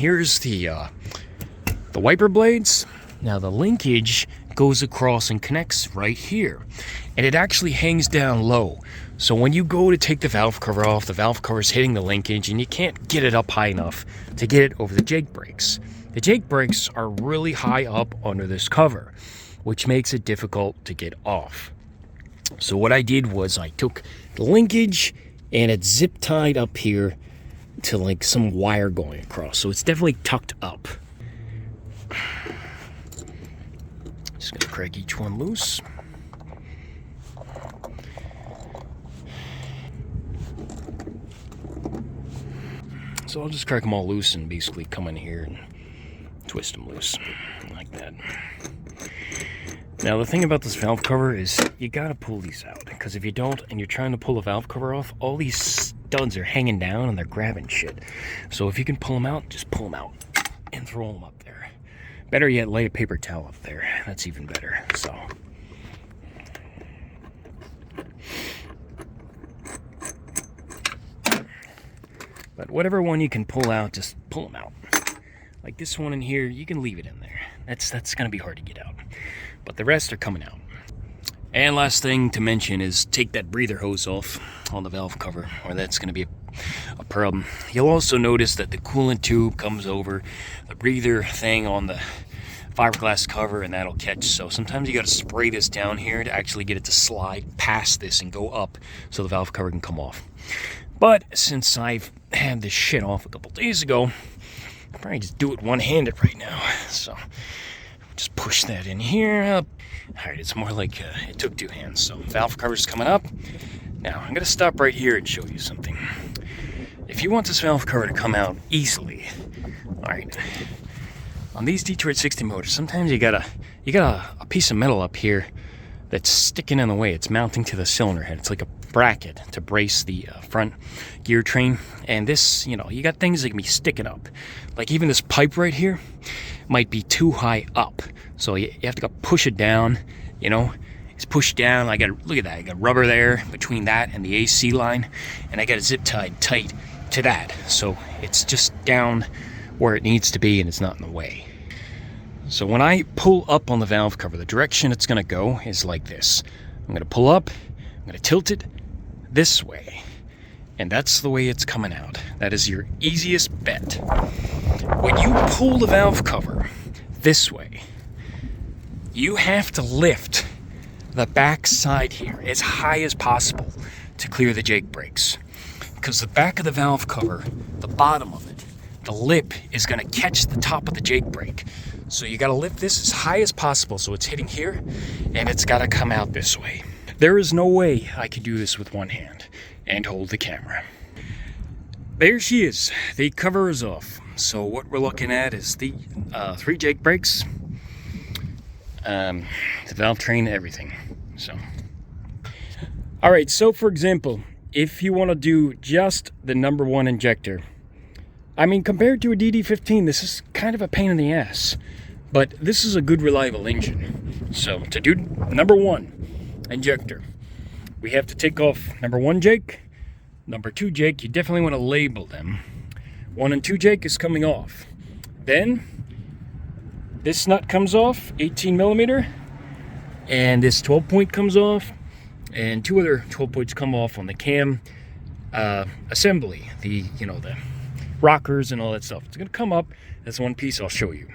here's the wiper blades. Now the linkage goes across and connects right here, and it actually hangs down low. So when you go to take the valve cover off, the valve cover is hitting the linkage and you can't get it up high enough to get it over the Jake brakes. The Jake brakes are really high up under this cover, which makes it difficult to get off. So what I did was I took the linkage and it's zip tied up here to like some wire going across. So it's definitely tucked up. Just gonna crack each one loose. So I'll just crack them all loose and basically come in here and twist them loose like that. Now the thing about this valve cover is you gotta pull these out, because if you don't and you're trying to pull the valve cover off, all these studs are hanging down and they're grabbing shit. So if you can pull them out, just pull them out and throw them up there. Better yet, lay a paper towel up there. That's even better. So but whatever one you can pull out, just pull them out. Like this one in here, you can leave it in there. That's gonna be hard to get out. But the rest are coming out. And last thing to mention is take that breather hose off on the valve cover, or that's gonna be a problem. You'll also notice that the coolant tube comes over the breather thing on the fiberglass cover, and that'll catch. So sometimes you gotta spray this down here to actually get it to slide past this and go up so the valve cover can come off. But since I've had this shit off a couple days ago, I'll probably just do it one-handed right now. So just push that in here up. All right, it's more like it took two hands. So valve cover's coming up. Now I'm gonna stop right here and show you something. If you want this valve cover to come out easily, all right, on these Detroit 60 motors, sometimes you got a piece of metal up here that's sticking in the way. It's mounting to the cylinder head. It's like a bracket to brace the front gear train. And this, you got things that can be sticking up. Like even this pipe right here might be too high up. So you have to go push it down, It's pushed down. Look at that. I got rubber there between that and the AC line. And I got it zip tied tight to that. So it's just down where it needs to be and it's not in the way. So when I pull up on the valve cover, the direction it's gonna go is like this. I'm gonna pull up, I'm gonna tilt it this way, and that's the way it's coming out. That is your easiest bet. When you pull the valve cover this way, you have to lift the back side here as high as possible to clear the Jake brakes. Because the back of the valve cover, the bottom of it, the lip is gonna catch the top of the Jake brake. So you gotta lift this as high as possible so it's hitting here, and it's gotta come out this way. There is no way I can do this with one hand and hold the camera. There she is. The cover is off. So what we're looking at is the 3 Jake brakes, the valve train, everything. So, all right. So for example, if you want to do just the number 1 injector, I mean, compared to a DD15, this is kind of a pain in the ass, but this is a good, reliable engine. So to do number 1 injector, we have to take off number 1 Jake, number 2 Jake. You definitely want to label them. 1 and 2 Jake is coming off. Then this nut comes off, 18 millimeter, and this 12 point comes off, and 2 other 12 points come off on the cam assembly, the rockers and all that stuff. It's gonna come up as one piece. I'll show you.